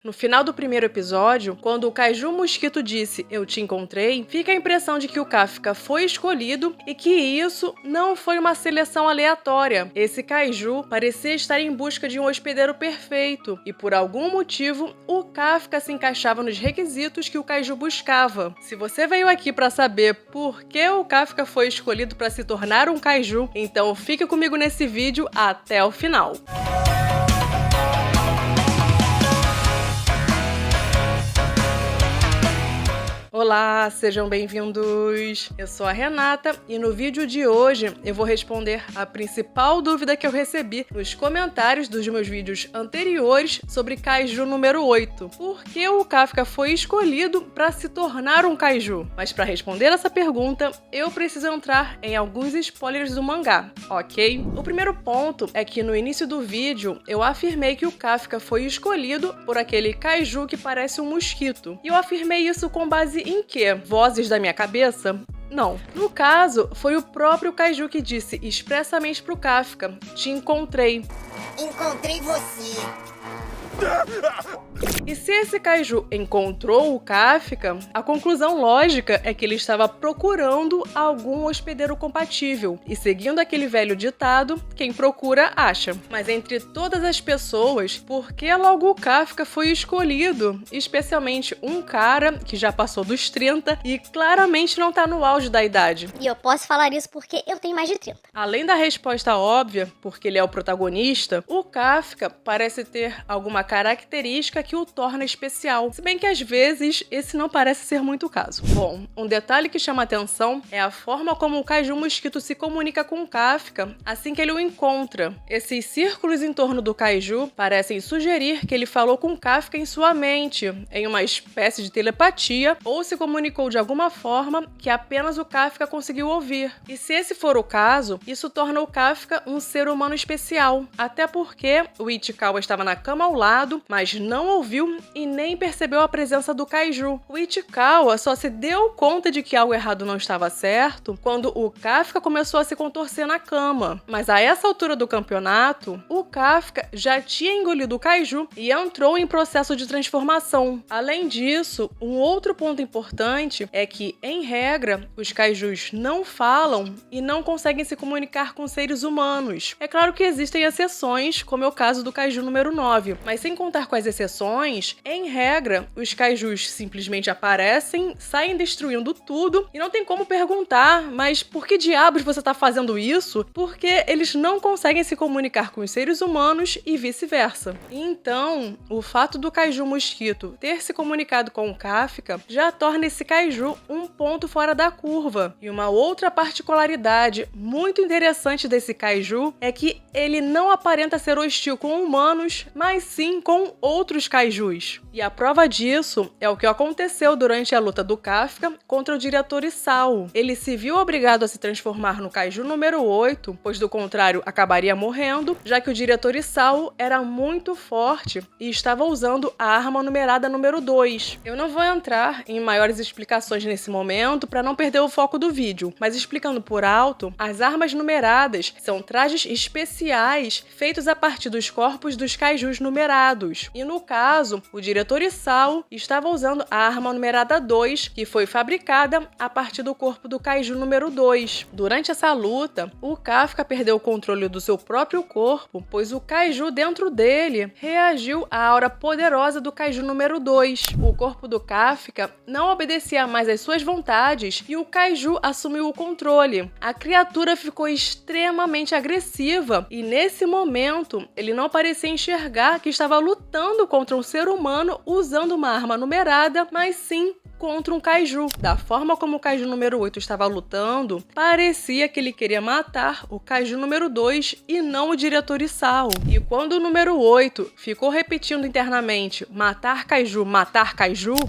No final do primeiro episódio, quando o Kaiju Mosquito disse "Eu te encontrei", fica a impressão de que o Kafka foi escolhido e que isso não foi uma seleção aleatória. Esse Kaiju parecia estar em busca de um hospedeiro perfeito e, por algum motivo, o Kafka se encaixava nos requisitos que o Kaiju buscava. Se você veio aqui para saber por que o Kafka foi escolhido para se tornar um Kaiju, então fique comigo nesse vídeo até o final. Olá, sejam bem-vindos! Eu sou a Renata e no vídeo de hoje eu vou responder a principal dúvida que eu recebi nos comentários dos meus vídeos anteriores sobre Kaiju número 8. Por que o Kafka foi escolhido para se tornar um Kaiju? Mas para responder essa pergunta, eu preciso entrar em alguns spoilers do mangá, ok? O primeiro ponto é que no início do vídeo eu afirmei que o Kafka foi escolhido por aquele Kaiju que parece um mosquito. E eu afirmei isso com base em quê? Vozes da minha cabeça? Não. No caso, foi o próprio Kaiju que disse expressamente pro Kafka: "Te encontrei". Encontrei você. E se esse Kaiju encontrou o Kafka, a conclusão lógica é que ele estava procurando algum hospedeiro compatível. E seguindo aquele velho ditado, quem procura, acha. Mas entre todas as pessoas, por que logo o Kafka foi escolhido? Especialmente um cara que já passou dos 30 e claramente não tá no auge da idade. E eu posso falar isso porque eu tenho mais de 30. Além da resposta óbvia, porque ele é o protagonista, o Kafka parece ter alguma característica que o torna especial, se bem que às vezes esse não parece ser muito o caso. Bom, um detalhe que chama atenção é a forma como o Kaiju Mosquito se comunica com o Kafka assim que ele o encontra. Esses círculos em torno do Kaiju parecem sugerir que ele falou com o Kafka em sua mente, em uma espécie de telepatia, ou se comunicou de alguma forma que apenas o Kafka conseguiu ouvir. E se esse for o caso, isso torna o Kafka um ser humano especial, até porque o Ichikawa estava na cama ao lado, mas não ouviu e nem percebeu a presença do Kaiju. O Ichikawa só se deu conta de que algo errado não estava certo quando o Kafka começou a se contorcer na cama. Mas a essa altura do campeonato, o Kafka já tinha engolido o Kaiju e entrou em processo de transformação. Além disso, um outro ponto importante é que, em regra, os Kaijus não falam e não conseguem se comunicar com seres humanos. É claro que existem exceções, como é o caso do Kaiju número 9, mas sem contar com as exceções, em regra, os Kaijus simplesmente aparecem, saem destruindo tudo e não tem como perguntar, mas por que diabos você tá fazendo isso? Porque eles não conseguem se comunicar com os seres humanos e vice-versa. Então, o fato do Kaiju Mosquito ter se comunicado com o Kafka já torna esse Kaiju um ponto fora da curva. E uma outra particularidade muito interessante desse Kaiju é que ele não aparenta ser hostil com humanos, mas sim com outros Kaijus. E a prova disso é o que aconteceu durante a luta do Kafka contra o diretor Isao. Ele se viu obrigado a se transformar no Kaiju número 8, pois do contrário acabaria morrendo, já que o diretor Isao era muito forte e estava usando a arma numerada número 2. Eu não vou entrar em maiores explicações nesse momento para não perder o foco do vídeo, mas explicando por alto, as armas numeradas são trajes especiais feitos a partir dos corpos dos Kaijus numerados. E no caso, o diretor Isao estava usando a arma numerada 2, que foi fabricada a partir do corpo do Kaiju número 2. Durante essa luta, o Kafka perdeu o controle do seu próprio corpo, pois o Kaiju dentro dele reagiu à aura poderosa do Kaiju número 2. O corpo do Kafka não obedecia mais às suas vontades e o Kaiju assumiu o controle. A criatura ficou extremamente agressiva e nesse momento ele não parecia enxergar que estava lutando contra um ser humano usando uma arma numerada, mas sim contra um Kaiju. Da forma como o Kaiju número 8 estava lutando, parecia que ele queria matar o Kaiju número 2 e não o diretor Isao. E quando o número 8 ficou repetindo internamente matar Kaiju,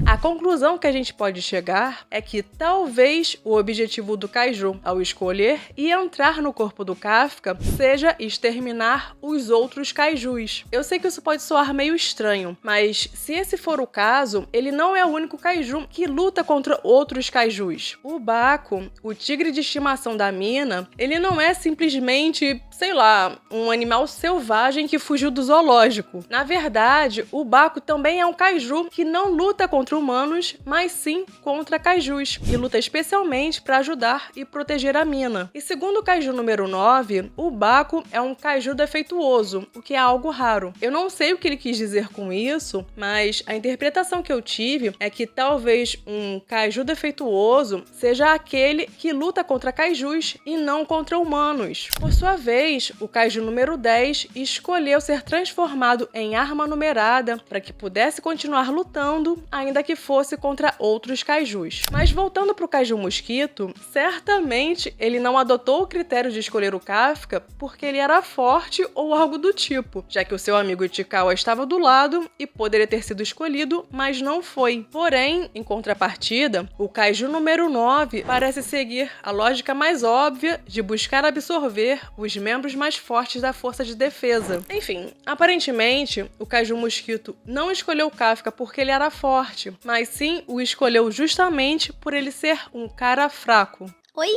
a conclusão que a gente pode chegar é que talvez o objetivo do Kaiju ao escolher e entrar no corpo do Kafka seja exterminar os outros Kaijus. Eu sei que isso pode soar meio estranho, mas se esse for o caso, ele não é o único Kaiju que que luta contra outros kaijus. O Baku, o tigre de estimação da mina, ele não é simplesmente, sei lá, um animal selvagem que fugiu do zoológico. Na verdade, o Baku também é um kaiju que não luta contra humanos, mas sim contra kaijus, e luta especialmente para ajudar e proteger a mina. E segundo o kaiju número 9, o Baku é um kaiju defeituoso, o que é algo raro. Eu não sei o que ele quis dizer com isso, mas a interpretação que eu tive é que talvez um kaiju defeituoso seja aquele que luta contra kaijus e não contra humanos. Por sua vez, o kaiju número 10 escolheu ser transformado em arma numerada para que pudesse continuar lutando, ainda que fosse contra outros kaijus. Mas voltando para o kaiju mosquito, certamente ele não adotou o critério de escolher o Kafka porque ele era forte ou algo do tipo, já que o seu amigo Ichikawa estava do lado e poderia ter sido escolhido, mas não foi. Porém, em contrapartida, o kaiju número 9 parece seguir a lógica mais óbvia de buscar absorver os membros mais fortes da força de defesa. Enfim, aparentemente, o kaiju mosquito não escolheu o Kafka porque ele era forte, mas sim o escolheu justamente por ele ser um cara fraco. Oi?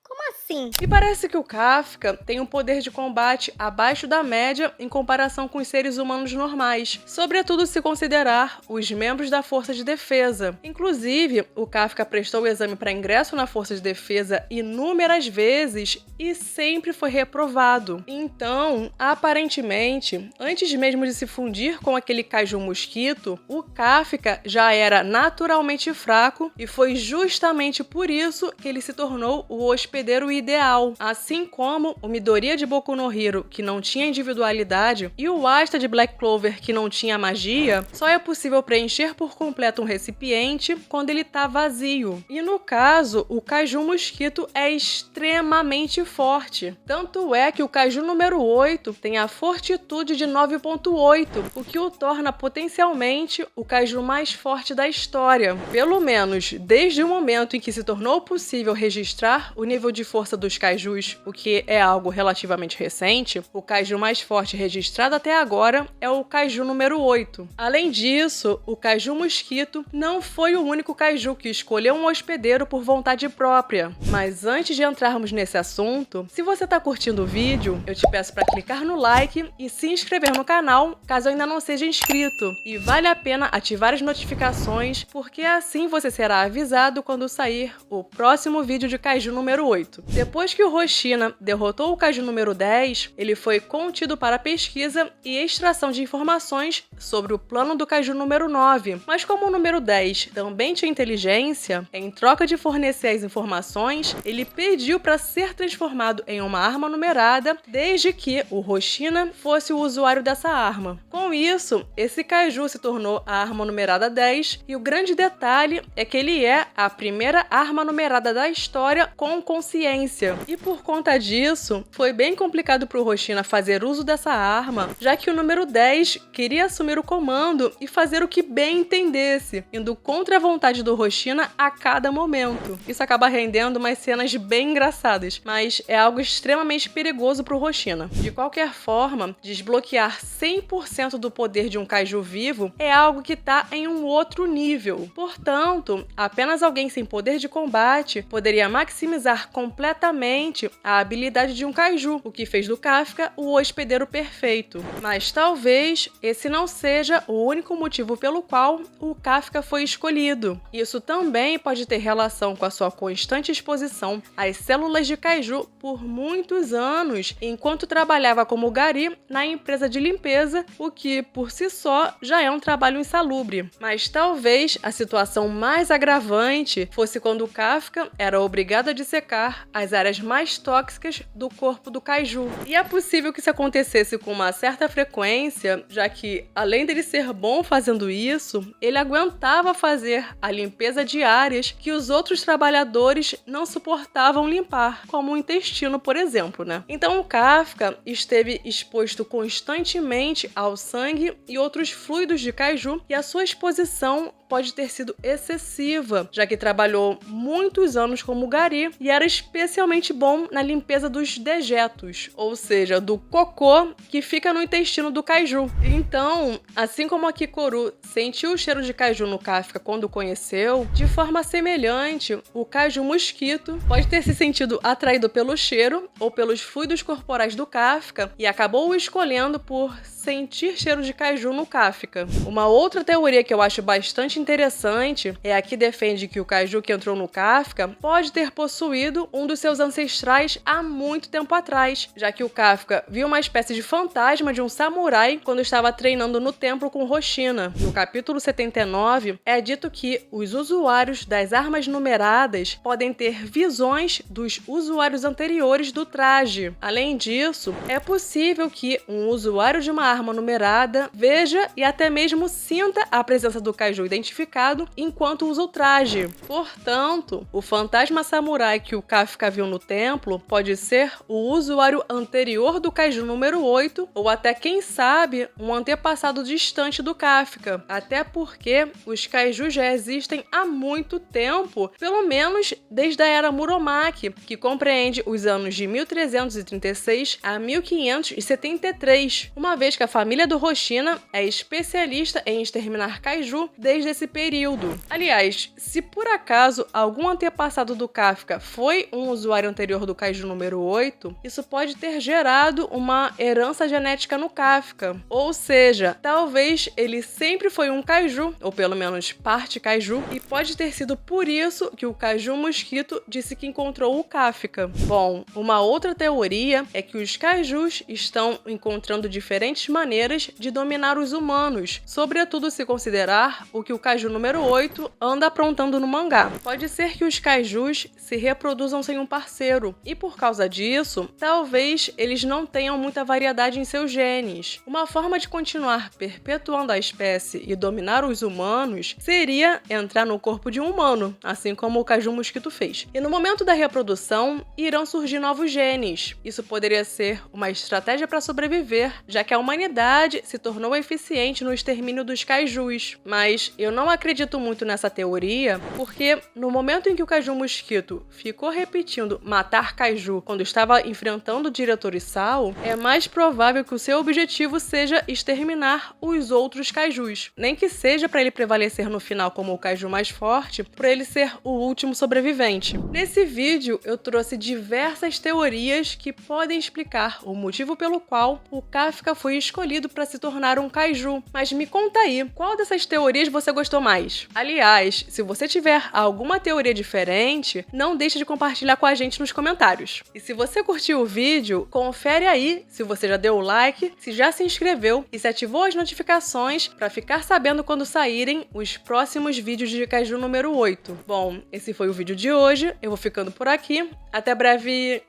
Como assim? E parece que o Kafka tem um poder de combate abaixo da média em comparação com os seres humanos normais, sobretudo se considerar os membros da Força de Defesa. Inclusive, o Kafka prestou o exame para ingresso na Força de Defesa inúmeras vezes e sempre foi reprovado. Então, aparentemente, antes mesmo de se fundir com aquele kaiju mosquito, o Kafka já era naturalmente fraco e foi justamente por isso que ele se tornou o hospedeiro ideal, assim como o Midoriya de Boku no Hero, que não tinha individualidade, e o Asta de Black Clover, que não tinha magia. Só é possível preencher por completo um recipiente quando ele tá vazio. E no caso, o kaiju mosquito é extremamente forte. Tanto é que o kaiju número 8 tem a fortitude de 9.8, o que o torna potencialmente o kaiju mais forte da história. Pelo menos desde o momento em que se tornou possível registrar o nível de força dos kaijus, o que é algo relativamente recente, o kaiju mais forte registrado até agora é o kaiju número 8. Além disso, o kaiju mosquito não foi o único kaiju que escolheu um hospedeiro por vontade própria. Mas antes de entrarmos nesse assunto, se você está curtindo o vídeo, eu te peço para clicar no like e se inscrever no canal, caso ainda não seja inscrito. E vale a pena ativar as notificações, porque assim você será avisado quando sair o próximo vídeo de kaiju número 8. Depois que o Hoshina derrotou o kaiju número 10, ele foi contido para pesquisa e extração de informações sobre o plano do kaiju número 9. Mas como o número 10 também tinha inteligência, em troca de fornecer as informações, ele pediu para ser transformado em uma arma numerada, desde que o Hoshina fosse o usuário dessa arma. Com isso, esse kaiju se tornou a arma numerada 10, e o grande detalhe é que ele é a primeira arma numerada da história com consciência. E por conta disso, foi bem complicado para o Hoshina fazer uso dessa arma, já que o número 10 queria assumir o comando e fazer o que bem entendesse, indo contra a vontade do Hoshina a cada momento. Isso acaba rendendo umas cenas bem engraçadas, mas é algo extremamente perigoso para o Hoshina. De qualquer forma, desbloquear 100% do poder de um kaiju vivo é algo que está em um outro nível. Portanto, apenas alguém sem poder de combate poderia maximizar completamente a habilidade de um kaiju, o que fez do Kafka o hospedeiro perfeito. Mas talvez esse não seja o único motivo pelo qual o Kafka foi escolhido. Isso também pode ter relação com a sua constante exposição às células de kaiju por muitos anos, enquanto trabalhava como gari na empresa de limpeza, o que, por si só, já é um trabalho insalubre. Mas talvez a situação mais agravante fosse quando o Kafka era obrigado a dissecar as áreas mais tóxicas do corpo do kaiju. E é possível que isso acontecesse com uma certa frequência, já que, além dele ser bom fazendo isso, ele aguentava fazer a limpeza de áreas que os outros trabalhadores não suportavam limpar, como o intestino, por exemplo, né? Então o Kafka esteve exposto constantemente ao sangue e outros fluidos de kaiju, e a sua exposição pode ter sido excessiva, já que trabalhou muitos anos como gari e era especialmente bom na limpeza dos dejetos, ou seja, do cocô que fica no intestino do kaiju. Então, assim como a Kikoru sentiu o cheiro de kaiju no Kafka quando o conheceu, de forma semelhante, o kaiju mosquito pode ter se sentido atraído pelo cheiro ou pelos fluidos corporais do Kafka e acabou o escolhendo por sentir cheiro de kaiju no Kafka. Uma outra teoria que eu acho bastante interessante é a que defende que o kaiju que entrou no Kafka pode ter possuído um dos seus ancestrais há muito tempo atrás, já que o Kafka viu uma espécie de fantasma de um samurai quando estava treinando no templo com Hoshina. No capítulo 79, é dito que os usuários das armas numeradas podem ter visões dos usuários anteriores do traje. Além disso, é possível que um usuário de uma arma numerada veja e até mesmo sinta a presença do kaiju identificado enquanto usa o traje. Portanto, o fantasma samurai que o Kafka viu no templo pode ser o usuário anterior do kaiju número 8 ou até, quem sabe, um antepassado distante do Kafka. Até porque os kaijus já existem há muito tempo, pelo menos desde a era Muromachi, que compreende os anos de 1336 a 1573, uma vez que a família do Hoshina é especialista em exterminar kaiju desde esse período. Aliás, se por acaso algum antepassado do Kafka foi um usuário anterior do kaiju número 8, isso pode ter gerado uma herança genética no Kafka. Ou seja, talvez ele sempre foi um kaiju, ou pelo menos parte kaiju, e pode ter sido por isso que o kaiju mosquito disse que encontrou o Kafka. Bom, uma outra teoria é que os kaijus estão encontrando diferentes maneiras de dominar os humanos, sobretudo se considerar o que o kaiju número 8 anda aprontando no mangá. Pode ser que os kaijus se reproduzam sem um parceiro, e por causa disso, talvez eles não tenham muita variedade em seus genes. Uma forma de continuar perpetuando a espécie e dominar os humanos seria entrar no corpo de um humano, assim como o kaiju mosquito fez. E no momento da reprodução, irão surgir novos genes. Isso poderia ser uma estratégia para sobreviver, já que a humanidade se tornou eficiente no extermínio dos kaijus. Mas eu não acredito muito nessa teoria, porque no momento em que o kaiju mosquito ficou repetindo matar kaiju quando estava enfrentando o diretor Isao, é mais provável que o seu objetivo seja exterminar os outros kaijus. Nem que seja para ele prevalecer no final como o kaiju mais forte, para ele ser o último sobrevivente. Nesse vídeo, eu trouxe diversas teorias que podem explicar o motivo pelo qual o Kafka foi escolhido para se tornar um kaiju. Mas me conta aí, qual dessas teorias você gostou mais? Aliás, se você tiver alguma teoria diferente, não deixe de compartilhar com a gente nos comentários. E se você curtiu o vídeo, confere aí se você já deu o like, se já se inscreveu e se ativou as notificações para ficar sabendo quando saírem os próximos vídeos de kaiju número 8. Bom, esse foi o vídeo de hoje, eu vou ficando por aqui. Até breve!